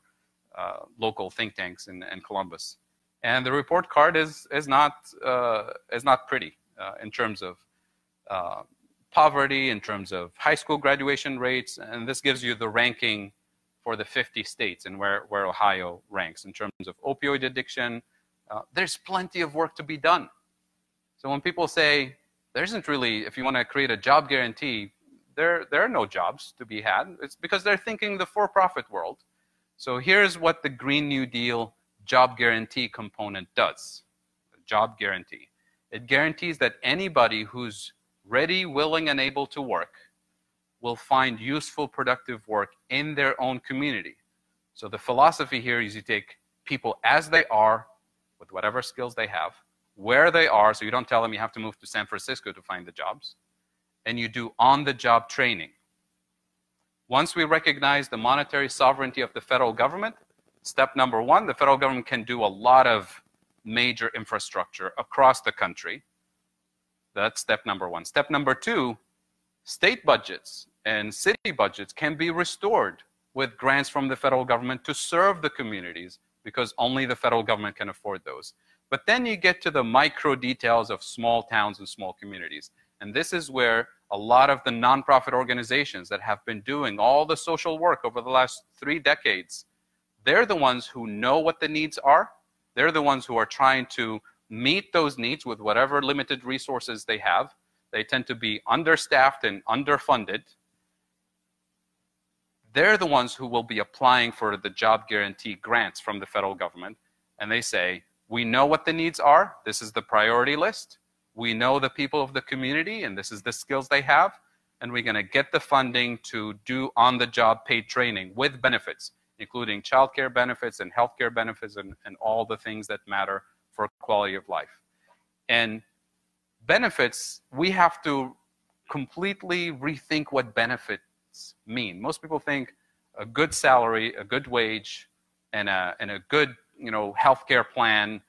local think tanks in Columbus. And the report card is not pretty in terms of poverty, in terms of high school graduation rates, and this gives you the ranking for the 50 states and where Ohio ranks in terms of opioid addiction. There's plenty of work to be done. So when people say there isn't really, if you want to create a job guarantee, there are no jobs to be had, it's because they're thinking the for-profit world. So here's what the Green New Deal job guarantee component does. The job guarantee. It guarantees that anybody who's ready, willing, and able to work will find useful, productive work in their own community. So the philosophy here is you take people as they are, with whatever skills they have, where they are, so you don't tell them you have to move to San Francisco to find the jobs, and you do on-the-job training. Once we recognize the monetary sovereignty of the federal government, step number one, the federal government can do a lot of major infrastructure across the country. That's step number one. Step number two, state budgets and city budgets can be restored with grants from the federal government to serve the communities because only the federal government can afford those. But then you get to the micro details of small towns and small communities. And this is where a lot of the nonprofit organizations that have been doing all the social work over the last 3 decades, they're the ones who know what the needs are. They're the ones who are trying to meet those needs with whatever limited resources they have. They tend to be understaffed and underfunded. They're the ones who will be applying for the job guarantee grants from the federal government. And they say, we know what the needs are. This is the priority list. We know the people of the community, and this is the skills they have. And we're going to get the funding to do on-the-job paid training with benefits, including childcare benefits and healthcare benefits and all the things that matter for quality of life. And benefits, we have to completely rethink what benefits mean. Most people think a good salary, a good wage, and a good healthcare plan,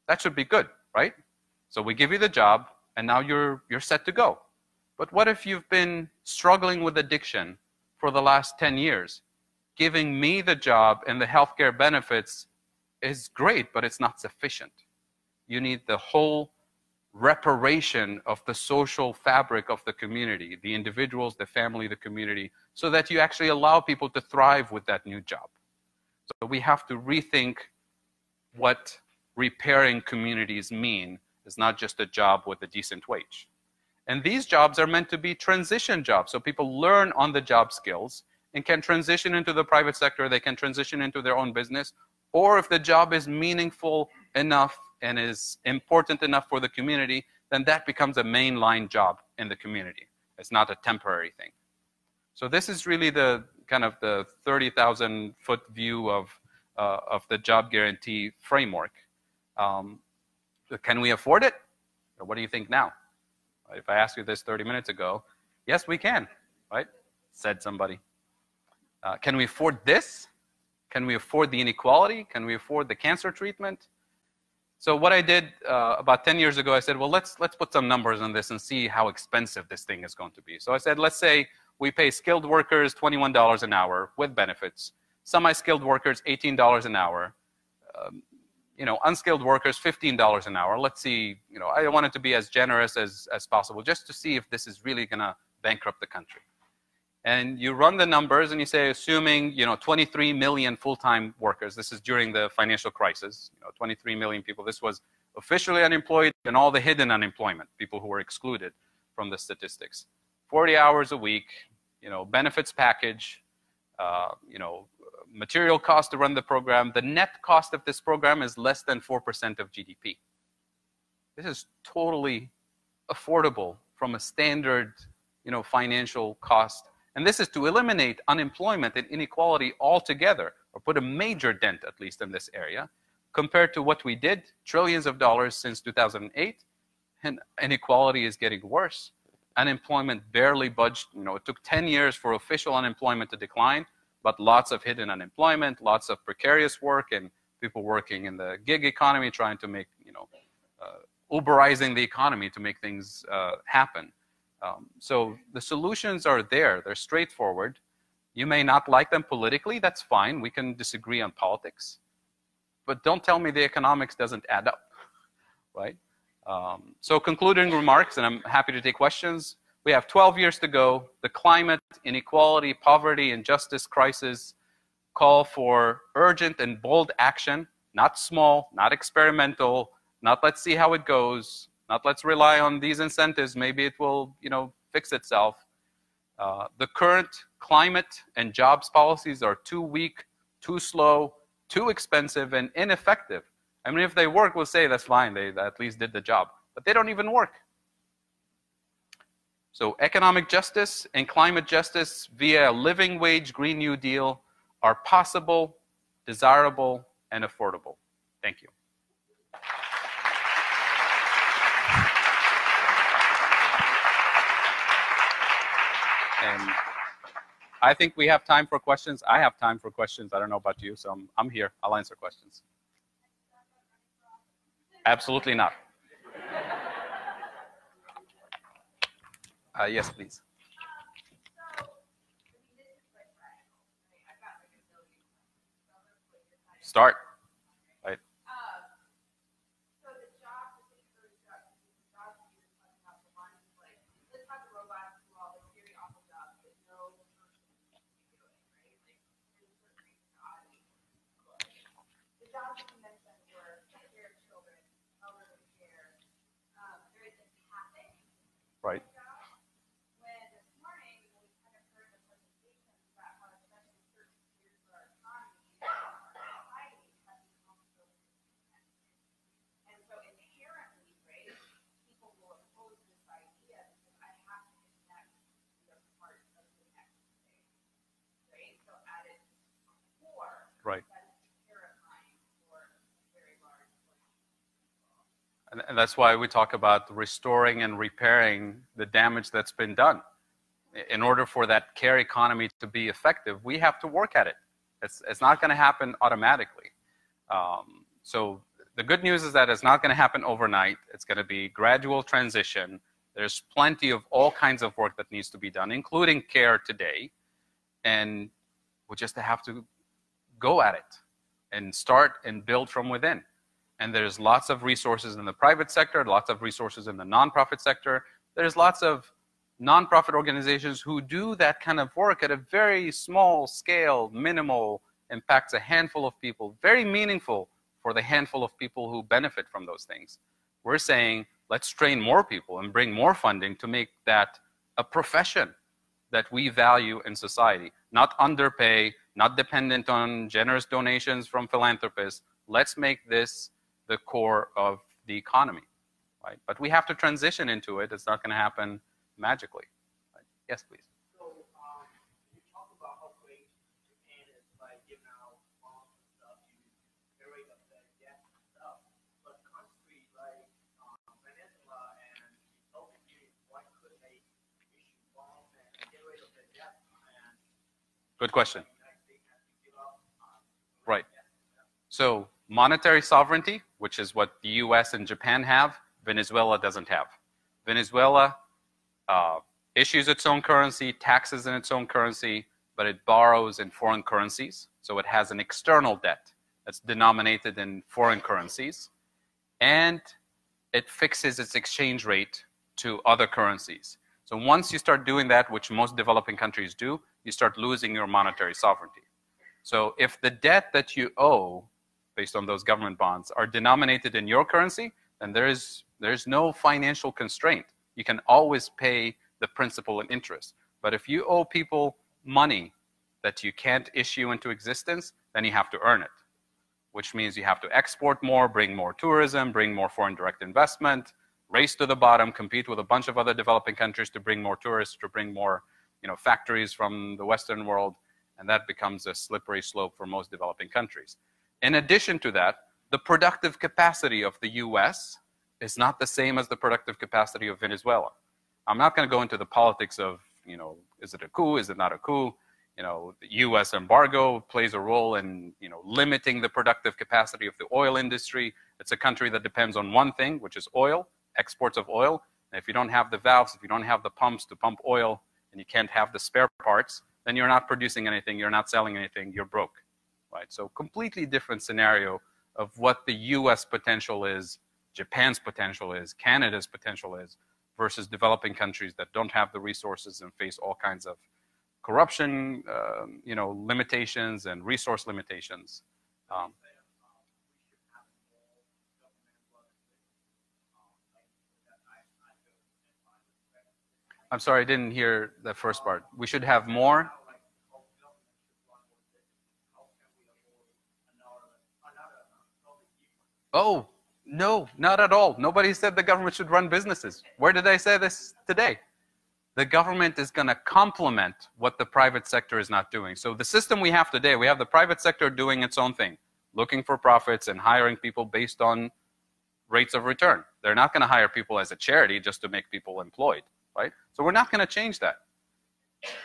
that should be good, right? So we give you the job, and now you're set to go. But what if you've been struggling with addiction for the last 10 years? Giving me the job and the healthcare benefits is great, but it's not sufficient. You need the whole reparation of the social fabric of the community, the individuals, the family, the community, so that you actually allow people to thrive with that new job. So we have to rethink what repairing communities mean. It's not just a job with a decent wage. And these jobs are meant to be transition jobs, so people learn on-the-job skills and can transition into the private sector, they can transition into their own business, or if the job is meaningful enough and is important enough for the community, then that becomes a mainline job in the community. It's not a temporary thing. So this is really the kind of the 30,000-foot view of the job guarantee framework. Can we afford it? Or what do you think now? If I asked you this 30 minutes ago, yes, we can, right? Said somebody. Can we afford this? Can we afford the inequality? Can we afford the cancer treatment? So what I did about 10 years ago, I said, well, let's put some numbers on this and see how expensive this thing is going to be. So I said, let's say we pay skilled workers $21 an hour with benefits, semi-skilled workers $18 an hour, unskilled workers $15 an hour. Let's see, I want it to be as generous as possible just to see if this is really going to bankrupt the country. And you run the numbers and you say, assuming 23 million full-time workers, this is during the financial crisis, 23 million people, this was officially unemployed and all the hidden unemployment, people who were excluded from the statistics. 40 hours a week, benefits package, material cost to run the program. The net cost of this program is less than 4% of GDP. This is totally affordable from a standard, financial cost. And this is to eliminate unemployment and inequality altogether, or put a major dent, at least in this area, compared to what we did, trillions of dollars since 2008, and inequality is getting worse. Unemployment barely budged. It took 10 years for official unemployment to decline, but lots of hidden unemployment, lots of precarious work, and people working in the gig economy, trying to make, Uberizing the economy to make things happen. So the solutions are there. They're straightforward. You may not like them politically. That's fine. We can disagree on politics. But don't tell me the economics doesn't add up, right? So concluding remarks, and I'm happy to take questions. We have 12 years to go. The climate, inequality, poverty, and justice crisis call for urgent and bold action, not small, not experimental, not let's see how it goes, not let's rely on these incentives, maybe it will, fix itself. The current climate and jobs policies are too weak, too slow, too expensive, and ineffective. I mean, if they work, we'll say that's fine, they at least did the job, but they don't even work. So economic justice and climate justice via a living wage Green New Deal are possible, desirable, and affordable. Thank you. And I think we have time for questions. I have time for questions. I don't know about you, so I'm here. I'll answer questions. Absolutely not. Yes, please. Start. Right. Right. Right. And that's why we talk about restoring and repairing the damage that's been done. In order for that care economy to be effective, we have to work at it. It's not going to happen automatically. So the good news is that it's not going to happen overnight. It's going to be gradual transition. There's plenty of all kinds of work that needs to be done, including care today. And we just have to go at it and start and build from within. And there's lots of resources in the private sector, lots of resources in the nonprofit sector. There's lots of nonprofit organizations who do that kind of work at a very small scale, minimal, impacts a handful of people, very meaningful for the handful of people who benefit from those things. We're saying, let's train more people and bring more funding to make that a profession that we value in society, not underpay, not dependent on generous donations from philanthropists. Let's make this the core of the economy, right? But we have to transition into it. It's not going to happen magically. Right? Yes, please. So you talk about how great Japan is by giving out bonds and stuff to get rid of the debt and stuff. But countries like Venezuela and Soviet Union, why couldn't they issue bonds and get rid of the debt? And good question. Right. So monetary sovereignty, which is what the US and Japan have, Venezuela doesn't have. Venezuela issues its own currency, taxes in its own currency, but it borrows in foreign currencies. So it has an external debt that's denominated in foreign currencies. And it fixes its exchange rate to other currencies. So once you start doing that, which most developing countries do, you start losing your monetary sovereignty. So if the debt that you owe, based on those government bonds, are denominated in your currency, then there's no financial constraint. You can always pay the principal and interest. But if you owe people money that you can't issue into existence, then you have to earn it, which means you have to export more, bring more tourism, bring more foreign direct investment, race to the bottom, compete with a bunch of other developing countries to bring more tourists, to bring more factories from the Western world, and that becomes a slippery slope for most developing countries. In addition to that, the productive capacity of the US is not the same as the productive capacity of Venezuela. I'm not going to go into the politics of, is it a coup, is it not a coup? the U.S. embargo plays a role in, limiting the productive capacity of the oil industry. It's a country that depends on one thing, which is oil, exports of oil. And if you don't have the valves, if you don't have the pumps to pump oil, and you can't have the spare parts, then you're not producing anything, you're not selling anything, you're broke, right? So completely different scenario of what the U.S. potential is, Japan's potential is, Canada's potential is, versus developing countries that don't have the resources and face all kinds of corruption, limitations and resource limitations. I'm sorry, I didn't hear the first part. We should have more. Oh, no, not at all. Nobody said the government should run businesses. Where did I say this today? The government is going to complement what the private sector is not doing. So the system we have today, we have the private sector doing its own thing, looking for profits and hiring people based on rates of return. They're not going to hire people as a charity just to make people employed, right? So we're not going to change that.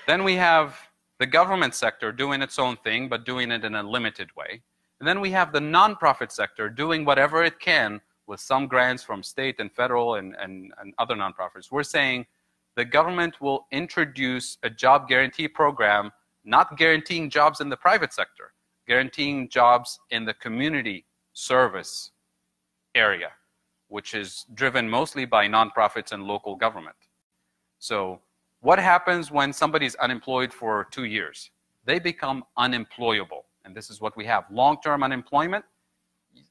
Then we have the government sector doing its own thing, but doing it in a limited way. And then we have the nonprofit sector doing whatever it can with some grants from state and federal and other nonprofits. We're saying the government will introduce a job guarantee program, not guaranteeing jobs in the private sector, guaranteeing jobs in the community service area, which is driven mostly by nonprofits and local government. So what happens when somebody's unemployed for 2 years? They become unemployable. And this is what we have. Long-term unemployment,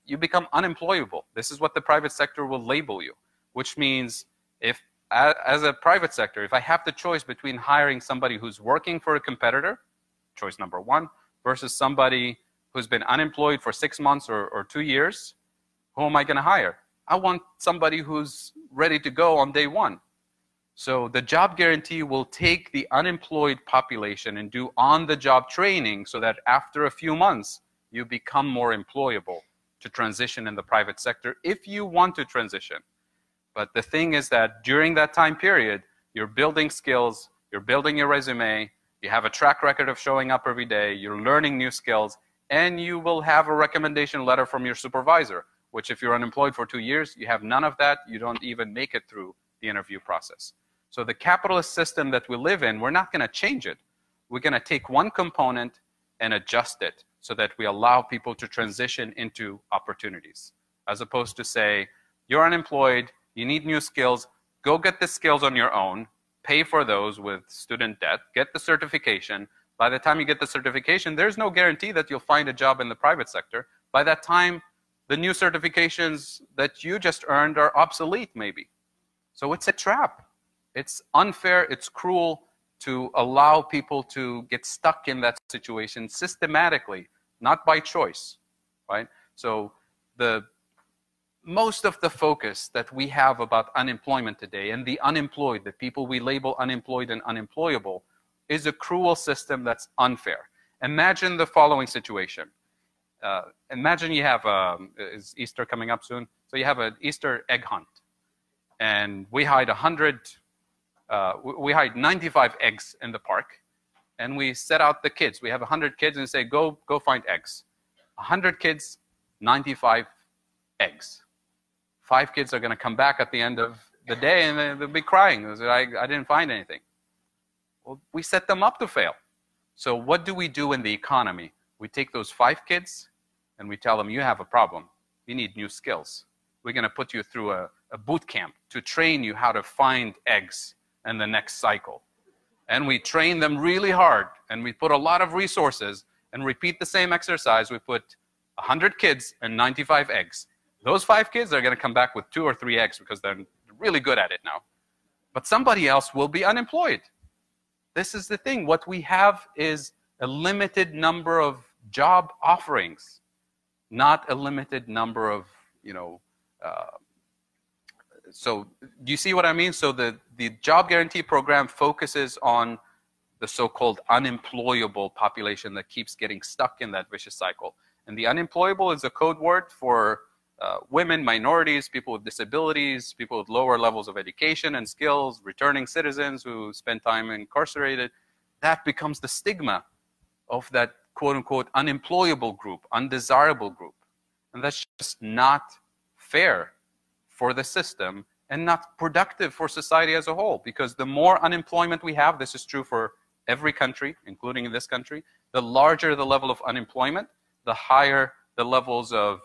you become unemployable. This is what the private sector will label you, which means if, as a private sector, if I have the choice between hiring somebody who's working for a competitor, choice number one, versus somebody who's been unemployed for 6 months or 2 years, who am I going to hire? I want somebody who's ready to go on day one. So the job guarantee will take the unemployed population and do on-the-job training so that after a few months, you become more employable to transition in the private sector if you want to transition. But the thing is that during that time period, you're building skills, you're building your resume, you have a track record of showing up every day, you're learning new skills, and you will have a recommendation letter from your supervisor, which if you're unemployed for 2 years, you have none of that, you don't even make it through the interview process. So the capitalist system that we live in, we're not going to change it. We're going to take one component and adjust it so that we allow people to transition into opportunities, as opposed to say, you're unemployed, you need new skills, go get the skills on your own, pay for those with student debt, get the certification. By the time you get the certification, there's no guarantee that you'll find a job in the private sector. By that time, the new certifications that you just earned are obsolete, maybe. So it's a trap. It's unfair, it's cruel to allow people to get stuck in that situation systematically, not by choice, right? So most of the focus that we have about unemployment today and the unemployed, the people we label unemployed and unemployable, is a cruel system that's unfair. Imagine the following situation. Imagine you have, is Easter coming up soon? So you have an Easter egg hunt. And we hide 95 eggs in the park, and we set out the kids. We have 100 kids and say, go find eggs. 100 kids, 95 eggs. 5 kids are going to come back at the end of the day and they'll be crying. They'll say, I didn't find anything. Well, we set them up to fail. So what do we do in the economy? We take those 5 kids and we tell them, you have a problem. You need new skills. We're going to put you through a boot camp to train you how to find eggs in the next cycle. And we train them really hard, and we put a lot of resources and repeat the same exercise. We put 100 kids and 95 eggs. Those 5 kids are going to come back with 2 or 3 eggs because they're really good at it now. But somebody else will be unemployed. This is the thing. What we have is a limited number of job offerings, not a limited number of, so do you see what I mean? So the job guarantee program focuses on the so-called unemployable population that keeps getting stuck in that vicious cycle. And the unemployable is a code word for women, minorities, people with disabilities, people with lower levels of education and skills, returning citizens who spend time incarcerated. that becomes the stigma of that quote-unquote unemployable group, undesirable group. And that's just not fair for the system and not productive for society as a whole, because the more unemployment we have, this is true for every country, including in this country, the larger the level of unemployment, the higher the levels of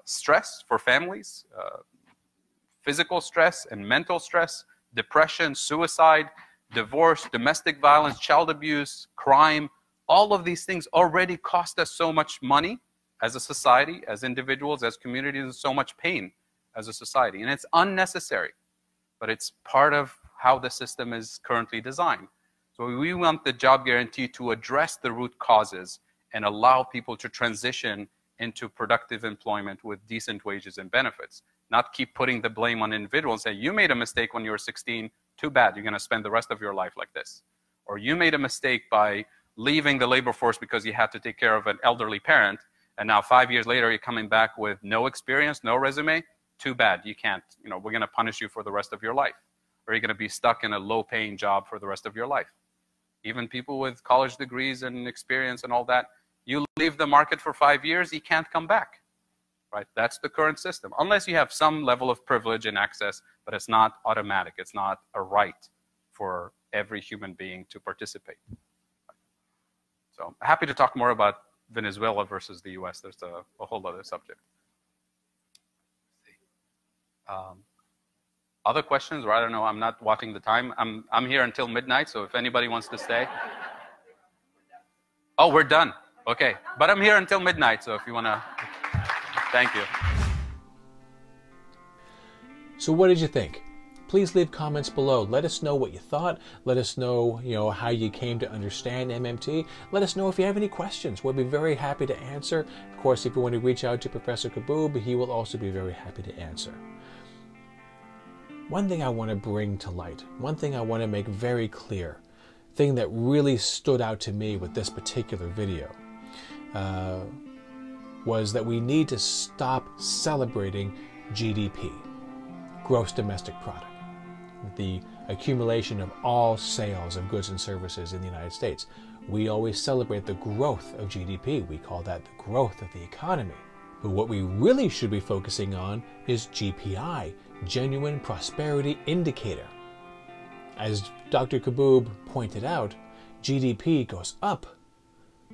stress for families, physical stress and mental stress, depression, suicide, divorce, domestic violence, child abuse, crime. All of these things already cost us so much money as a society, as individuals, as communities, and so much pain as a society. And it's unnecessary, but it's part of how the system is currently designed. So we want the job guarantee to address the root causes and allow people to transition into productive employment with decent wages and benefits. Not keep putting the blame on individuals and say, you made a mistake when you were 16, too bad, you're going to spend the rest of your life like this. Or you made a mistake by leaving the labor force because you had to take care of an elderly parent, and now 5 years later you're coming back with no experience, no resume, too bad, you can't, we're going to punish you for the rest of your life. Or you're going to be stuck in a low-paying job for the rest of your life. Even people with college degrees and experience and all that, you leave the market for 5 years, you can't come back, right? That's the current system. Unless you have some level of privilege and access, but it's not automatic. It's not a right for every human being to participate. So happy to talk more about Venezuela versus the US. There's a whole other subject. Other questions, or I don't know, I'm not watching the time. I'm here until midnight, so if anybody wants to stay. Oh, we're done. Okay, but I'm here until midnight, so if you want to, thank you. So what did you think? Please leave comments below. Let us know what you thought. Let us know, how you came to understand MMT. Let us know if you have any questions. We'll be very happy to answer. Of course, if you want to reach out to Professor Kaboub, he will also be very happy to answer. One thing I want to bring to light, one thing I want to make very clear, thing that really stood out to me with this particular video, was that we need to stop celebrating GDP, gross domestic product, the accumulation of all sales of goods and services in the United States. We always celebrate the growth of GDP. We call that the growth of the economy. But what we really should be focusing on is GPI, Genuine Prosperity Indicator. As Dr. Kaboub pointed out, GDP goes up,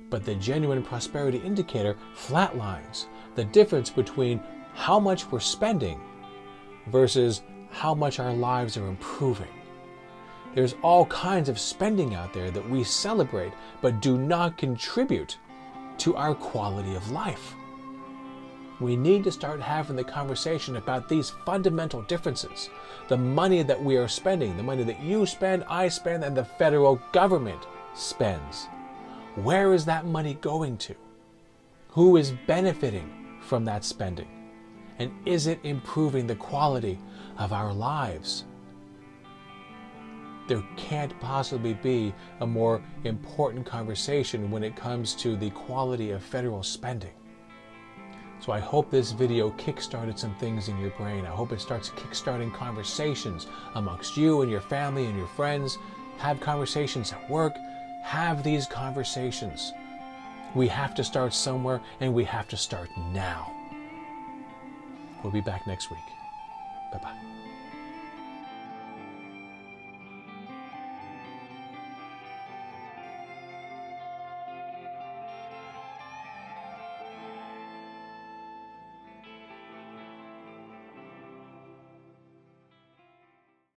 but the Genuine Prosperity Indicator flatlines. The difference between how much we're spending versus how much our lives are improving. There's all kinds of spending out there that we celebrate but do not contribute to our quality of life. We need to start having the conversation about these fundamental differences. The money that we are spending, the money that you spend, I spend, and the federal government spends. Where is that money going to? Who is benefiting from that spending? And is it improving the quality of our lives? There can't possibly be a more important conversation when it comes to the quality of federal spending. So I hope this video kickstarted some things in your brain. I hope it starts kickstarting conversations amongst you and your family and your friends. Have conversations at work. Have these conversations. We have to start somewhere, and we have to start now. We'll be back next week.